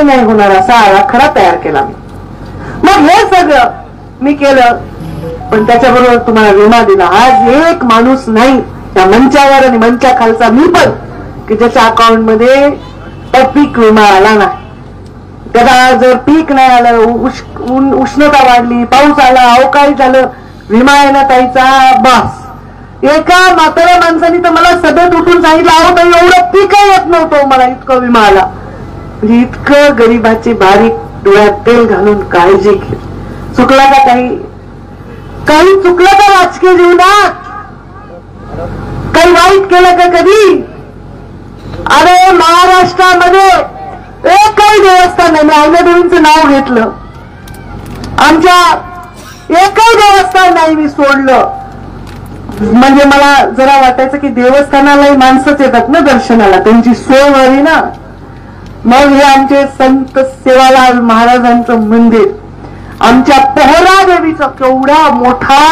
नाही होणार असा आराखडा तयार केला मी. मग हे सगळं मी केलं, पण त्याच्याबरोबर तुम्हाला विमा दिला. आज एक माणूस नाही त्या मंचावर आणि मंचाखालचा मी पण की ज्याच्या अकाउंट मध्ये पीक विमा आला नाही. त्याला जर पीक नाही आलं, उष्णता वाढली, पाऊस आला, अवकाळी झालं, विमा येणं ताईचा बास. एका म्हाताऱ्या माणसाने तर मला सगळ्यात उठून सांगितलं, अहो ताई एवढं पीकही येत नव्हतं मला, इतकं विमा आला. म्हणजे इतकं गरीबाची बारीक डोळ्यात तेल घालून काळजी घे. चुकला का काही चुकलं का राजकीय जीवनात? काही वाईट केलं का कधी? अरे महाराष्ट्रामध्ये एकही देवस्थान नाही, मी आईनादेवींचं नाव घेतलं, आमच्या एकही देवस्थान नाही मी सोडलं. म्हणजे मला जरा वाटायचं की देवस्थानालाही माणसंच येतात ना दर्शनाला, त्यांची सोय व्हावी ना. मग हे आमचे संत सेवालाल महाराजांचं मंदिर, आमच्या पोहरा देवीचा केवढा मोठा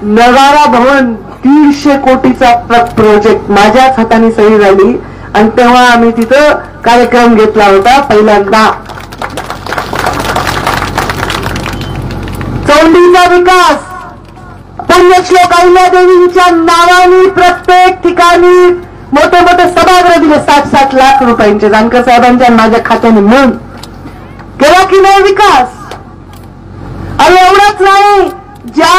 नगारा भवन, 150 कोटीचा प्रोजेक्ट माझ्याच हाताने सही झाली. आणि तेव्हा आम्ही तिथं कार्यक्रम घेतला होता पहिल्यांदा. चौंडीचा विकास, पुण्यश्लोक अहिल्यादेवींच्या नावाने प्रत्येक ठिकाणी मोठे मोठे सभागृह दिले, 60-60 लाख रुपयांचे जानकर साहेबांच्या माझ्या खात्याने मिळून. केला की नाही विकास? आणि एवढंच नाही, ज्या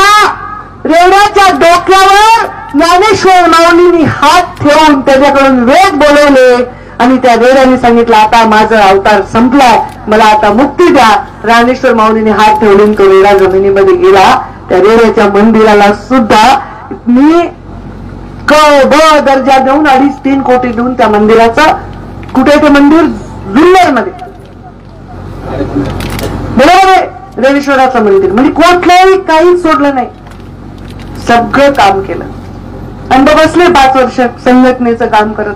रेड्याच्या डोक्यावर ज्ञानेश्वर माऊलींनी हात ठेवून त्याच्याकडून वेद बोलवले आणि त्या रेड्याने सांगितलं आता माझा अवतार संपलाय, मला आता मुक्ती द्या. ज्ञानेश्वर माऊलींनी हात ठेवून तो रेडा जमिनीमध्ये गेला. त्या रेड्याच्या मंदिराला सुद्धा मी क ब दर्जा देऊन 2.5-3 कोटी देऊन त्या मंदिराचा, कुठे ते मंदिर जुन्नर मध्ये, बरोबर आहे, रेणेश्वराचं मंदिर. म्हणजे कुठलंही काहीच सोडलं नाही, सगळं काम केलं. आणि बसले 5 वर्ष संघटनेचं काम करत.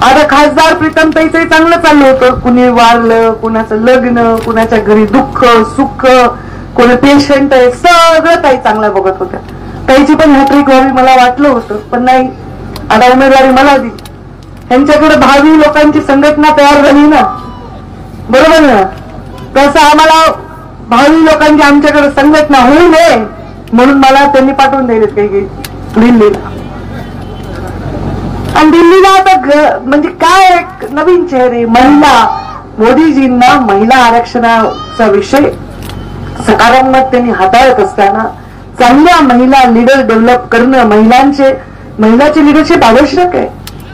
आता खासदार प्रीतमताईचंही चांगलं चाललं होतं, कुणी वारलं, कुणाचं लग्न, कुणाच्या घरी दुःख सुख, कोणी पेशंट आहे, सगळं ताई चांगलं बघत होत्या. ताईची पण हॅट्रिक व्हावी मला वाटलं होतं, पण नाही. आता उमेदवारी मला दिली. त्यांच्याकडे भावी लोकांची संघटना तयार झाली ना, बरोबर ना. तसं आम्हाला भावी लोकांची आमच्याकडे संघटना होऊ नये म्हणून मला त्यांनी पाठवून द्यायला काही दिल्लीला. आणि दिल्लीला आता म्हणजे काय नवीन चेहरे, महिला, मोदीजींना महिला आरक्षणाचा विषय सकारात्मक त्यांनी हाताळत असताना चांगल्या महिला लीडर डेव्हलप करणं, महिलाची लिडरशिप आवश्यक आहे.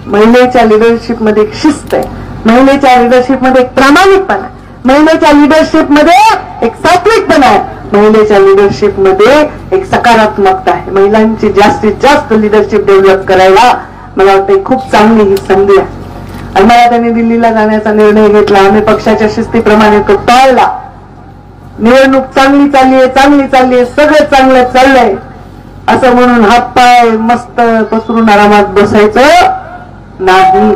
महिलेच्या लिडरशिप मध्ये एक शिस्त आहे, महिलेच्या लिडरशिप मध्ये एक प्रामाणिकपणा आहे, महिलेच्या लिडरशिप मध्ये एक सात्विकपणा आहे, महिलेच्या लिडरशिप मध्ये एक सकारात्मकता आहे. महिलांची जास्तीत जास्त लिडरशिप डेव्हलप करायला मला वाटतं खूप चांगली ही संधी आहे. आणि मला त्यांनी दिल्लीला जाण्याचा निर्णय घेतला. आम्ही पक्षाच्या शिस्तीप्रमाणे तो टाळला. निवडणूक चांगली चाललीये, सगळं चांगलं चाललंय असं म्हणून हातपाय मस्त पसरून आरामात बसायचं नाही.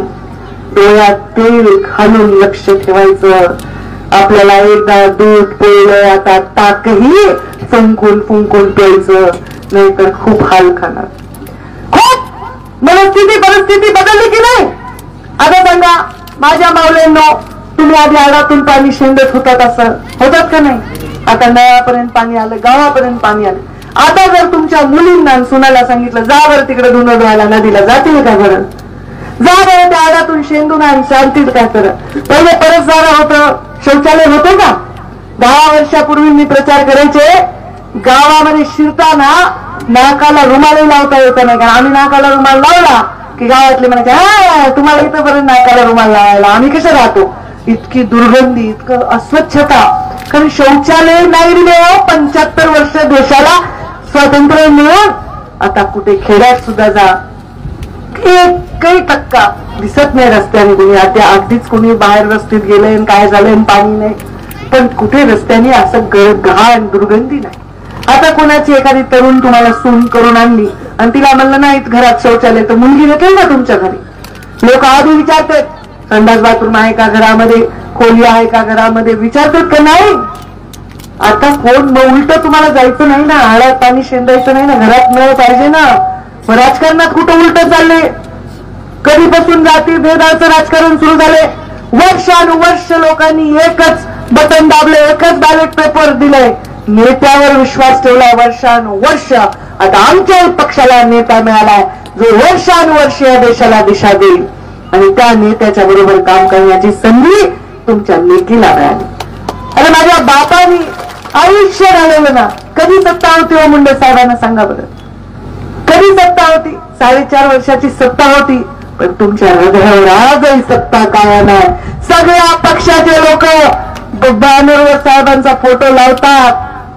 डोळ्यात तेल घालून लक्ष ठेवायचं. आपल्याला एकदा दूध पिळलं, आता ताकही फुंकून प्यायचं, नाहीतर खूप हाल खाणार. खूप परिस्थिती बदलली की नाही? आता सांगा माझ्या माऊलींनो, तुम्ही आधी आडातून पाणी शेंदत होतात, असं होतात का नाही? आता नळापर्यंत पाणी आलं, गावापर्यंत पाणी आलं. आता जर तुमच्या मुलींना सुनाला सांगितलं जा बरं तिकडे धुणं धुवायला नदीला, जातील का बरं? जा बरं त्या आडातून शेंदून आणि सांगतील काय? तर पहिले परसदारा होतं, शौचालय होते का? 10 वर्षापूर्वी मी प्रचार करायचे, गावामध्ये शिरताना नाकाला रुमालही लावता येत नाही. कारण आम्ही नाकाला रुमाल लावला की गावातले म्हणायचे हा तुम्हाला इथं बरं नाकाला रुमाल लावायला, आम्ही कसं राहतो? इतकी दुर्गंधी, इतकं अस्वच्छता. कारण शौचालय नाही दिले. 75 वर्ष देशाला स्वातंत्र्य मिळून आता कुठे खेड्यात सुद्धा जा, काही टक्का दिसत नाही रस्त्याने कोणी. आता अगदीच कोणी बाहेर रस्त्यात गेलंय काय झालंय पाणी नाही, पण कुठे रस्त्याने असं घाण दुर्गंधी नाही. आता कोणाची एखादी तरुण तुम्हाला सून करून आणली आणि तिला म्हणलं नाही घरात शौचालय, तर मुलगी देतील ना तुमच्या घरी? लोक आधी विचारतात संडास बाथरूम आहे का घरामध्ये, खोली आहे का घरामध्ये, विचारतात का नाही? आता कोण उलट तुम्हाला जायचं नाही ना, आळ्यात पाणी शेंदायचं नाही ना, घरात नळ पाहिजे ना. राजकारणात कुठं उलट चालले? कधीपासून जाती भेदाचं राजकारण सुरू झाले? वर्षानुवर्ष लोकांनी एकच बटन दाबले, एकच बॅलेट पेपर दिलंय, नेत्यावर विश्वास ठेवलाय वर्षानुवर्ष. आता आमच्याही पक्षाला नेता मिळालाय जो वर्षानुवर्ष या देशाला दिशा देईल आणि त्या नेत्याच्या बरोबर काम करण्याची संधी तुमच्या लेकीला मिळाली. अरे माझ्या बापानी आयुष्य घालवलं ना. कधी सत्ता होती हो मुंडे साहेबांना सांगा बरं, कधी सत्ता होती? 4.5 वर्षाची सत्ता होती, पण तुमच्या हृदयावर आजही सत्ता कायम आहे. सगळ्या पक्षाचे लोक बॅनरवर साहेबांचा फोटो लावतात,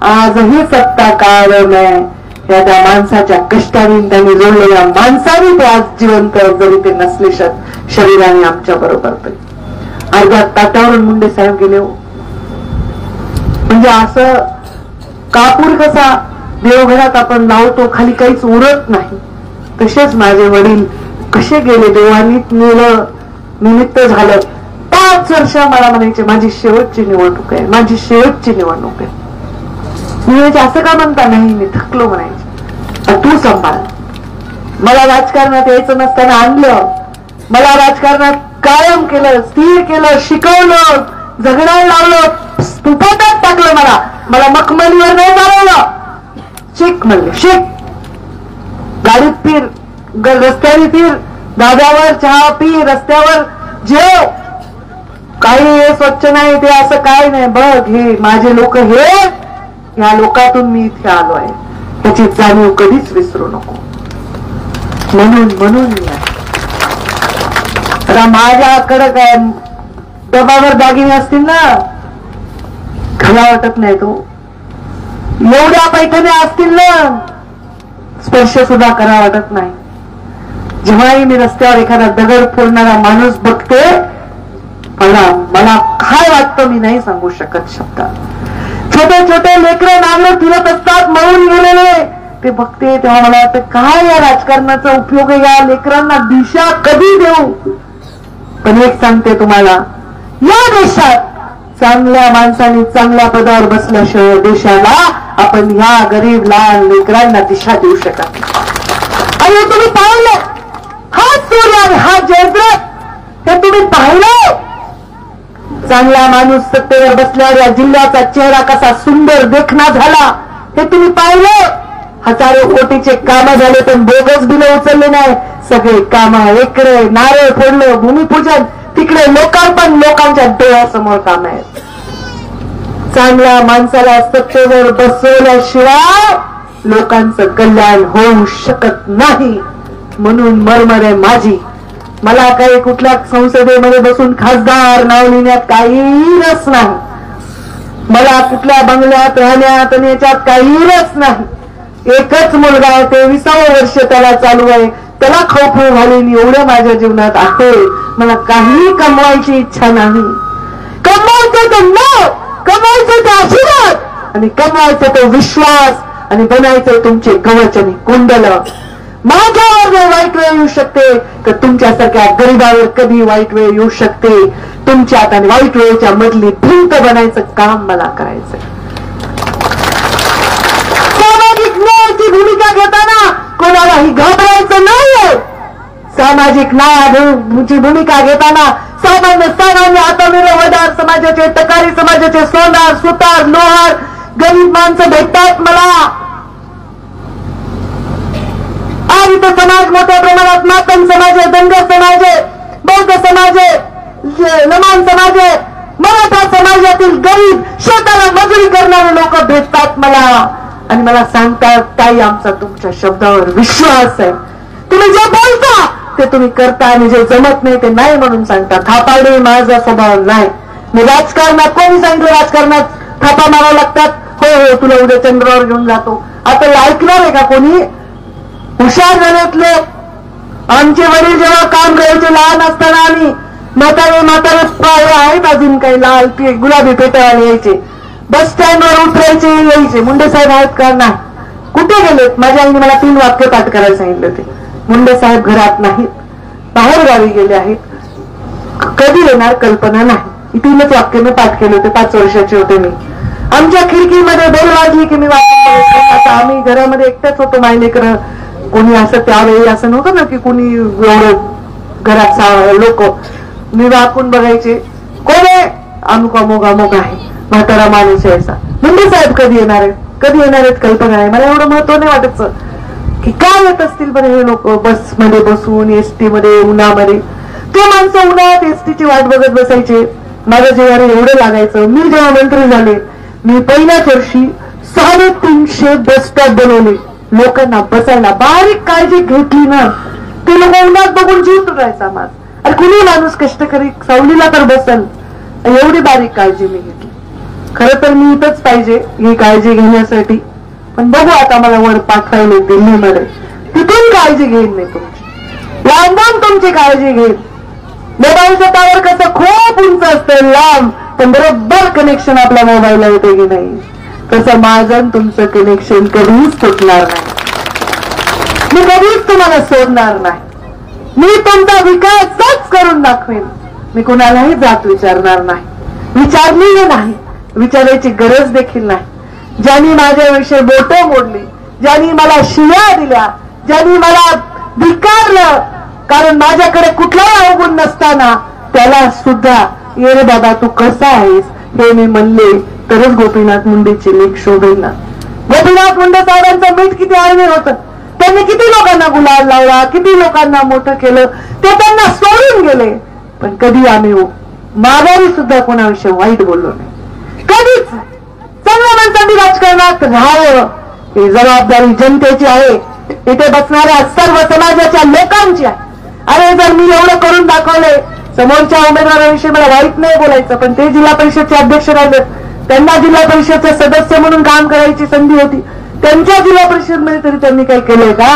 आजही सत्ता कायम आहे. त्या माणसाच्या कष्टाने त्यांनी जोडलेल्या माणसाने ते आज जिवंत, जरी ते नसले शरीराने आमच्या बरोबर. तरी अर्ध्या ताटावरून मुंडे साहेब गेले हो. म्हणजे असं कापूर कसा देवघरात आपण लावतो, खाली काहीच उरत नाही, तसेच माझे वडील कसे गेले, देवानीत नेलं, निमित्त झालं. 5 वर्ष मला म्हणायचे माझी शेवटची निवडणूक आहे, माझी शेवटची निवडणूक आहे. म्हणायचे असं का म्हणता? नाही मी थकलो म्हणायचे. तू सांभाळ. मला राजकारणात यायचं नसताना आणलं, मला राजकारणात कायम केलं, स्थिर केलं, शिकवलं, झगडायला लावलं, स्तूपात टाकलं. मला मखमलीवर नाही चालवलं. शिक म्हणले, शिक, गाडीत फिर, रस्त्याने फिर, धाब्यावर चहा पी, रस्त्यावर जेव, काही हे स्वच्छ नाही ते असं काय नाही. बघ हे माझे लोक, हे या लोकातून मी इथे आलो आहे, त्याची जाणीव कधीच विसरू नको. म्हणून आता माझ्याकडे काय डबावर दागिने असतील ना, खरा वाटत नाही तो. एवढ्या पैठण्या असतील ना, स्पर्श सुद्धा करा वाटत नाही. जेव्हाही मी रस्त्यावर एखादा दगड फोडणारा माणूस बघते, मला काय वाटतं मी नाही सांगू शकत शब्दात. छोटे छोटे लेकरं नांगर फिरत असतात, मरून गेलेले, ते बघते तेव्हा मला वाटतं काय या राजकारणाचा उपयोग आहे, या लेकरांना दिशा कधी देऊ. पण एक सांगते तुम्हाला, या देशात चांगल्या माणसांनी चांगल्या पदावर बसल्याशिवाय देशाला आपण ह्या गरीब लहान लेकरांना दिशा देऊ शकत. आणि तुम्ही पाहिलं, हा सूर्य आणि हा जयद्रथ हे तुम्ही पाहिलं. चांगला माणूस सत्तेवर बसल्यावर या जिल्ह्याचा चेहरा कसा सुंदर देखणा झाला हे तुम्ही पाहिलं. हजारो कोटीचे काम झाले पण बोगस बिलं उचलले नाही. सगळे काम इकडे नारळ फोडलं, भूमिपूजन, तिकडे लोकार्पण, लोकांच्या डोळ्यासमोर काम आहेत. चांगल्या माणसाला सत्तेवर बसवल्याशिवाय लोकांचं कल्याण होऊ शकत नाही. म्हणून मरमर आहे माझी. मला काही कुठल्या संसदेमध्ये बसून खासदार नाव लिहिण्यात काही रस नाही. मला कुठल्या बंगल्यात राहण्यात आणि याच्यात काही रस नाही. एकच मुलगा आहे, 23वं वर्ष त्याला चालू आहे, त्याला खाऊ घालून एवढं माझ्या जीवनात आहे. मला काही कमवायची इच्छा नाही. कमवायचं तर नाव, कमवायचं ते आशीर्वाद आणि कमवायचं तो विश्वास आणि बनायचं तुमचे कवच आणि कुंडल. माझ्यावर वाईट वेळ येऊ शकते तर तुमच्यासारख्या गरीबावर कधी वाईट वेळ येऊ शकते. तुमच्यात आणि वाईट वेळेच्या मधली भिंत बनायचं काम मला करायचंय. सामाजिक न्यायाची भूमिका घेताना कोणालाही घाबरायचं नाहीये. सामाजिक न्यायाची भूमिका घेताना सामान्य हातामेरे वडार समाजाचे, टकारी समाजाचे, सोनार, सुतार, लोहार, गरीब माणसं भेटतात मला. आर्य समाज मोठ्या प्रमाणात, मातंग समाज आहे, धनगर समाज आहे, बौद्ध समाज आहे, लमाण समाज आहे, मराठा समाजातील गरीब शेताला मजुरी करणारे लोक भेटतात मला आणि मला सांगतात ताई आमचा तुमच्या शब्दावर विश्वास आहे. तुम्ही जे बोलता ते तुम्ही करता आणि जे जमत नाही ते नाही म्हणून सांगता. थापाडे माझा स्वभाव नाही. मी राजकारणात, कोणी सांगितलं राजकारणात थापा मारावं लागतात? हो हो तुला उद्या चंद्रावर घेऊन जातो. आता ऐकणार आहे का कोणी? हुशार झाल्यातले आमचे वडील जेव्हा काम करायचे लहान असताना, आम्ही म्हातारे पावळे आहेत अजून काही लाल गुलाबी पेटवाले यायचे, बस स्टँडवर उतरायचे यायचे. मुंडे साहेब आहेत का? नाही. कुठे गेलेत? माझ्या आईने मला 3 वाक्य पाठ करायला सांगितले होते. मुंडे साहेब घरात नाहीत, बाहेर गावी गेले आहेत. कधी येणार कल्पना नाही. 3च वाक्य मी पाठ केले होते. 5 वर्षाचे होते मी. आमच्या खिडकीमध्ये बेल वाजली की मी वाचत. आता आम्ही घरामध्ये एकटेच होतो मायलेकर. कोणी असं त्यावेळी असं नव्हतं ना की कोणी एवढं घरात लोक. मी वाकून बघायचे, कोण आहे? अमुक अमुक अमुक आहे, म्हातारा माणूस आहे असा. मुंडे साहेब कधी येणार आहेत, कधी येणार आहेत कल्पना आहे. मला एवढं महत्व नाही वाटत की काय येत असतील बरं हे लोक बसमध्ये बसून, एसटी मध्ये, उन्हामध्ये. ते माणसं उन्हाळ्यात एसटीची वाट बघत बसायचे. माझं जेव्हा एवढं लागायचं. मी जेव्हा मंत्री झाले, मी पहिल्याच वर्षी 350 बस स्टॉप बनवले लोकांना बसायला. बारीक काळजी घेतली ना, ते लोक उन्हात बघून जीव तुटायचा माझ. अरे कुणी माणूस कष्टकरी सावलीला तर बसल, एवढी बारीक काळजी मी घेतली. खरं तर मी इथंच पाहिजे ही काळजी घेण्यासाठी, पण बघू आता मला वर पाठवायला दिल्लीमध्ये, तिथून काळजी घेईन मी तुमची, लांबून तुमची काळजी घेईन. मोबाईलचं टावर कसं खूप उंच असतं लांब, पण बरोबर कनेक्शन आपल्या मोबाईलला येते की नाही, तसं माझं तुमचं कनेक्शन कधीच तुटणार नाही. मी कधीच तुम्हाला सोडणार नाही. मी तुमचा विकासच करून दाखवेन. मी कुणालाही जात विचारणार नाही, विचारलीही नाही, विचारायची गरज देखील नाही. ज्यांनी माझ्याविषयी बोटं मोडली, ज्यांनी मला शिव्या दिल्या, ज्यांनी मला धिक्कारलं, कारण माझ्याकडे कुठलाही अवगुण नसताना त्याला सुद्धा ये रे बाबा तू कसा आहेस हे मी म्हणले तरच गोपीनाथ मुंडेची लेख शोधेल ना. गोपीनाथ मुंडे साहेबांचं मीठ किती आळणी होतं. त्यांनी किती लोकांना गुलाल लावला, किती लोकांना मोठं केलं, ते त्यांना सोडून गेले. पण कधी आम्ही माघारी सुद्धा कोणाविषयी वाईट बोललो नाही, कधीच. चांगल्या माणसांनी राजकारणात राहावं, ही जबाबदारी जनतेची आहे, इथे बसणाऱ्या सर्व समाजाच्या लोकांची आहे. अरे जर मी एवढं करून दाखवले, समोरच्या उमेदवाराविषयी मला वाईट नाही बोलायचं, पण ते जिल्हा परिषदचे अध्यक्ष राहिले, त्यांना जिल्हा परिषदचे सदस्य म्हणून काम करायची संधी होती. त्यांच्या जिल्हा परिषदमध्ये तरी त्यांनी काही केलंय का?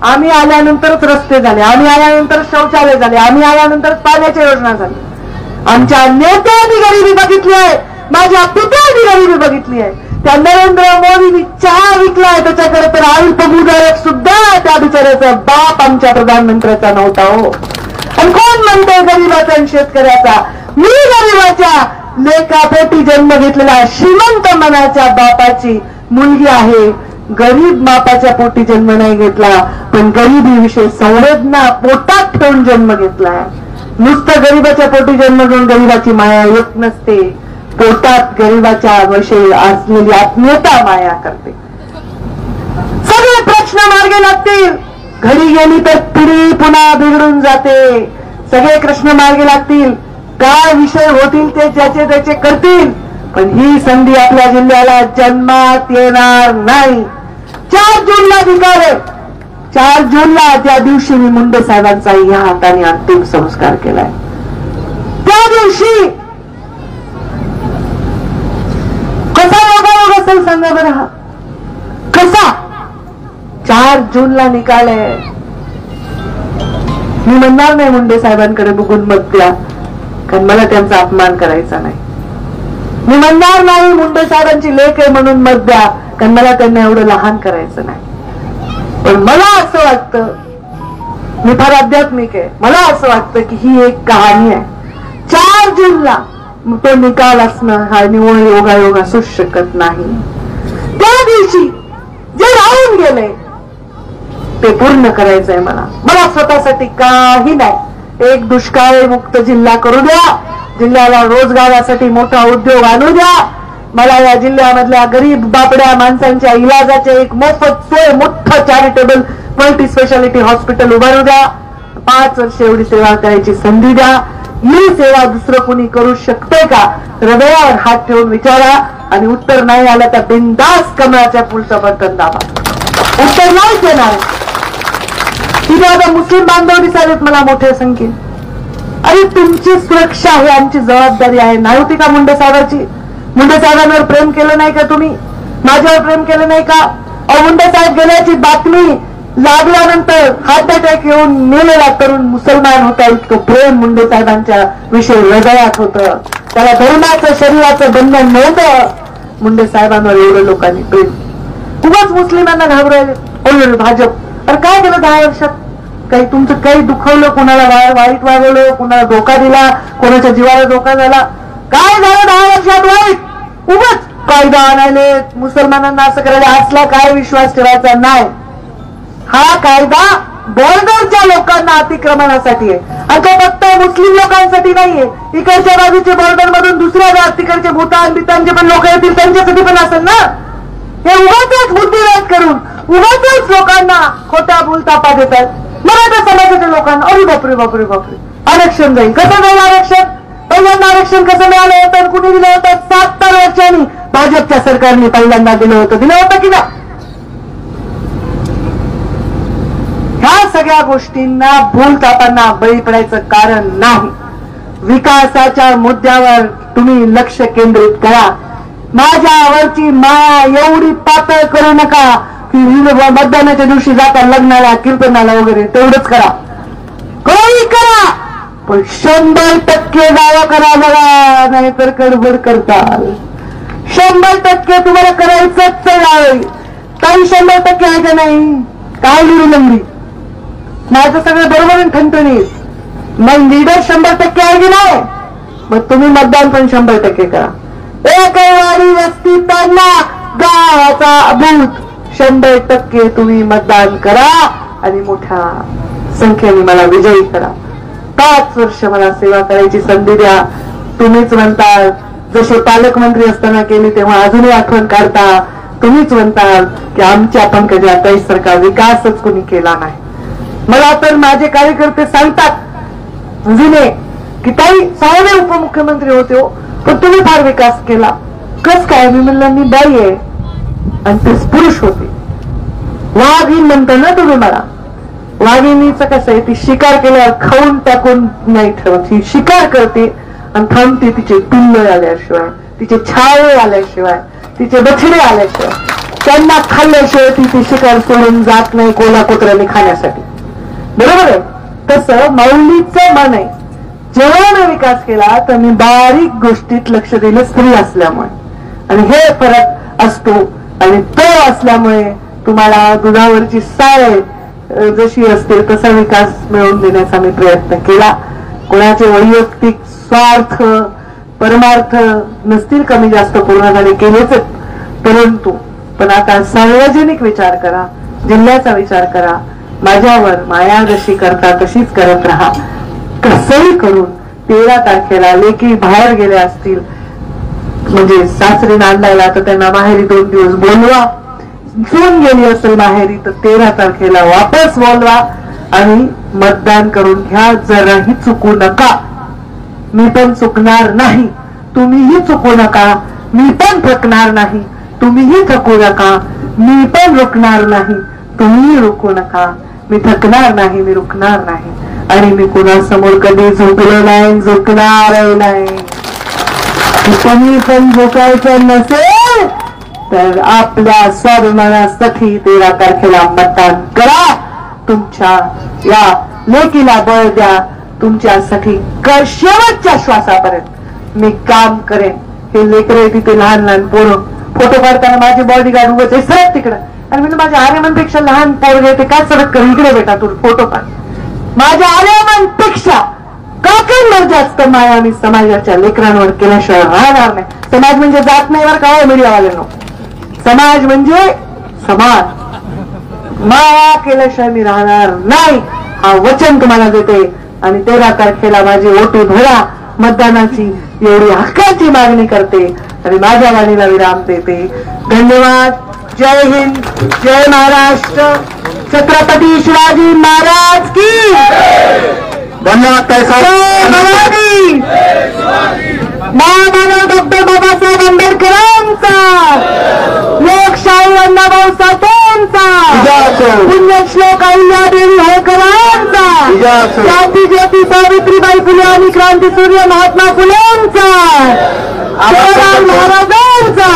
आम्ही आल्यानंतरच रस्ते झाले, आम्ही आल्यानंतर शौचालय झाले, आम्ही आल्यानंतरच पाण्याच्या योजना झाल्या. आमच्या नेत्यांनी गरिबी बघितली आहे, माझ्या पित्यांनी गरिबी बघितली आहे. त्या नरेंद्र मोदींनी चहा विकलाय, त्याच्याकडे तर अल्पभूधारक सुद्धा त्या बिचाऱ्याचा बाप आमच्या प्रधानमंत्र्याचा नव्हता हो. आणि कोण म्हणतोय गरीबाचा आणि शेतकऱ्याचा? मी गरीबाच्या लेकापोटी जन्म घेतलेला श्रीमंत मनाच्या बापाची मुलगी आहे. गरीब बापाच्या पोटी जन्म नाही घेतला, पण गरिबीविषयी संवेदना पोटात ठेवून जन्म घेतलाय. नुसतं गरीबाच्या पोटी जन्म घेऊन गरीबाची माया येत नसते, पोटात गरीबाच्या विषयी असलेली आत्मीयता माया करते. सगळे प्रश्न मार्गे लागतील, घडी गेली तर पिढी पुन्हा बिघडून जाते. सगळे प्रश्न मार्गे लागतील, काय विषय होतील ते ज्याचे त्याचे करतील, पण ही संधी आपल्या जिल्ह्याला जन्मात येणार नाही. 4 जूनला निकाल आहे. 4 जूनला त्या दिवशी मी मुंडे साहेबांचा या हाताने अंतिम संस्कार केलाय. त्या दिवशी कसा योगायोग असेल सांगा बरं, हा कसा? 4 जूनला निकाल आहे. मी म्हणणार नाही मुंडे साहेबांकडे बघून मत द्या, कारण मला त्यांचा अपमान करायचा नाही. मी म्हणणार नाही मुंडे साहेबांची लेख आहे म्हणून मत द्या, कारण मला त्यांना एवढं लहान करायचं नाही. पण मला असं वाटतं, मी फार आध्यात्मिक आहे, मला असं वाटतं की ही एक कहाणी आहे. 4 जूनला तो निकाल असणं हा निव्वळ योगायोग असूच शकत नाही. त्या दिवशी जे राहून गेले ते पूर्ण करायचंय मला स्वतःसाठी काही नाही. एक दुष्काळ मुक्त जिल्हा करू द्या, जिल्ह्याला रोजगारासाठी मोठा उद्योग आणू द्या, मला या जिल्ह्यामधल्या गरीब बापड्या माणसांच्या इलाजाचे एक मोफत सोय मोठं चॅरिटेबल मल्टी स्पेशालिटी हॉस्पिटल उभारू द्या. 5 वर्ष एवढी सेवा करायची संधी द्या. ही सेवा दुसरं कोणी करू शकते का? हृदयावर हात ठेवून विचारा, आणि उत्तर नाही आलं तर बिनधास्त कमळाच्या पुढचं बटन दाबा. उत्तर नाहीच येणार. तिथे आता मुस्लिम बांधव दिसालेत मला मोठ्या संख्येत. अरे तुमची सुरक्षा ही आमची जबाबदारी आहे, नाही होती का मुंडे साहेबांची? मुंडे साहेबांवर प्रेम केलं नाही का तुम्ही? माझ्यावर प्रेम केलं नाही का? मुंडे साहेब गेल्याची बातमी लागल्यानंतर हार्ट अटॅक येऊन मेलेला तरुण मुसलमान होता, इतकं प्रेम मुंडे साहेबांच्या विषयी हृदयात होतं. त्याला धर्माचं शरीराचं बंधन नव्हतं. मुंडे साहेबांवर एवढं लोकांनी प्रेम. खूपच मुस्लिमांना घाबरायले भाजप. अरे काय केलं 10 वर्षात? काही तुमचं काही दुखवलं, कोणाला वाईट वागवलं, कोणाला धोका दिला, कोणाच्या जीवाला धोका झाला? काय झालं 10 वर्षात वाईट? उगाच कायदा आणायले, मुसलमानांना असं करायला, असला काय विश्वास ठेवायचा नाही. हा कायदा बॉर्डरच्या लोकांना अतिक्रमणासाठी आहे. आणि तो फक्त मुस्लिम लोकांसाठी नाहीये, इकडच्या बाजूचे बॉर्डर मधून दुसऱ्या जात तिकडचे भूतान बितानचे पण लोक येतील त्यांच्यासाठी पण असेल ना. हे उगाच बुद्धिवाद करून उगाच लोकांना खोटा बोलतापा देतात. मराठा समाजाच्या लोकांना अरे बापरे बापरे बापरे आरक्षण जाईल. कसं जाईल आरक्षण? पहिल्यांदा आरक्षण कसं मिळालं होतं आणि कुणी दिलं होतं? 70 वर्षांनी भाजपच्या सरकारने पहिल्यांदा दिलं होतं की ना. ह्या सगळ्या गोष्टींना भूलथापांना बळी पडायचं कारण नाही. विकासाच्या मुद्द्यावर तुम्ही लक्ष केंद्रित करा. माझ्यावरची माया एवढी पातळ करू नका की मतदानाच्या दिवशी जाता लग्नाला कीर्तनाला वगैरे तेवढंच करा. काही करा पण 100% दावा करा बघा, नाहीतर गडबड करताल. 100% तुम्हाला करायचंच आहे. काही 100% आहे का नाही? काय लिहिलंबरी माझं सगळं बरोबर ठणठणीत. मग लीडर 100% आहे की नाही? मग तुम्ही मतदान पण 100% करा. एकवाडी वस्ती त्यांना गावाचा अभूत 100% तुम्ही मतदान करा आणि मोठ्या संख्येने मला विजयी करा. 5 वर्ष मला सेवा करायची संधी द्या. तुम्हीच म्हणता जसे पालकमंत्री असताना केली तेव्हा अजूनही आठवण काढता. तुम्हीच म्हणता की आमच्या पंकजा ताईसारखा विकासच कुणी केला नाही. मला तर माझे कार्यकर्ते सांगतात जुने की ताई 6वे उपमुख्यमंत्री होते हो पण तुम्ही फार विकास केला. कस काय? मी म्हणलं मी बाई आहे आणि ते पुरुष होते. वाघीण म्हणता ना तुम्ही मला. वाघिणीचं कसं आहे, ती शिकार केल्यावर खाऊन टाकून नाही ठेवत. ही शिकार करते आणि थांबते तिचे पिल्ल आल्याशिवाय, तिचे छावे आल्याशिवाय, तिचे बछडे आल्याशिवाय, त्यांना खाल्ल्याशिवाय ती शिकार सोडून जात नाही कोला कोत्र्याने खाण्यासाठी. बरोबर आहे? तसं माऊलीचं मन आहे. जेव्हा मी विकास केला तर मी बारीक गोष्टीत लक्ष दिलं स्त्री असल्यामुळे आणि हे फरक असतो. आणि तो असल्यामुळे तुम्हाला दुधावरची साय जशी असते तसा विकास मिळवून देण्याचा मी प्रयत्न केला. कोणाचे वैयक्तिक स्वार्थ परमार्थ नसतील कमी जास्त पूर्ण झाले केलेच, परंतु पण आता सार्वजनिक विचार करा, जिल्ह्याचा विचार करा. माझ्यावर माया जशी करता तशीच करत राहा. कसंही करून 13 तारखेला लेकी बाहेर गेल्या असतील म्हणजे सासरी नांदायला तर त्यांना माहेरी 2 दिवस बोलवा. सून गेली असेल माहेरी तर 13 तारखेला वापस बोलवा आणि मतदान करून घ्या. जराही चुकू नका. मी पण चुकणार नाही, तुम्हीही चुकू नका. मी पण थकणार नाही, तुम्हीही थकू नका. मी पण रुकणार नाही, तुम्हीही रुकू नका. मी थकणार नाही, मी रुकणार नाही आणि मी कुणासमोर कधी झुकलो नाही, झुकणार नाही. तुम्ही पण झुकायचं नसेल तर आपल्या स्वाभिमानासाठी 13 तारखेला मतदान करा. तुमच्या या लेकीला बळ द्या. तुमच्यासाठी शेवटच्या श्वासापर्यंत मी काम करेन. हे लेकरे तिथे लहान लहान पोरं फोटो काढताना माझे बॉडीगार्ड उभे आहे सरळ तिकडं आणि म्हणजे माझ्या आर्यमनपेक्षा लहान पोरगे ते काय सरळ कर इकडे बेटा तू फोटो काढ. माझ्या आर्यमनपेक्षा काकांवर जास्त माया मी समाजाच्या लेकरांवर केल्याशिवाय राहणार नाही. समाज म्हणजे जात नाही बरं का मीडियावाल्यांनो. समाज म्हणजे समाज. माया केल्याशिवाय मी राहणार नाही हा वचन तुम्हाला देते. आणि 13 तारखेला माझी ओटी भरा. मतदानाची एवढी हक्काची मागणी करते आणि माझ्या वाणीला विराम देते. धन्यवाद. जय हिंद, जय महाराष्ट्र. छत्रपती शिवाजी महाराज की धन्यवाद. महामानव डॉक्टर बाबासाहेब आंबेडकरांचा, लोकशाही अण्णाभाऊ साठेंचा, पुण्यश्लोक अहिल्यादेवी होळकरांचा, क्रांती ज्योती सावित्रीबाई फुले आणि क्रांतीसूर्य महात्मा फुलेंचा, महाराजांचा.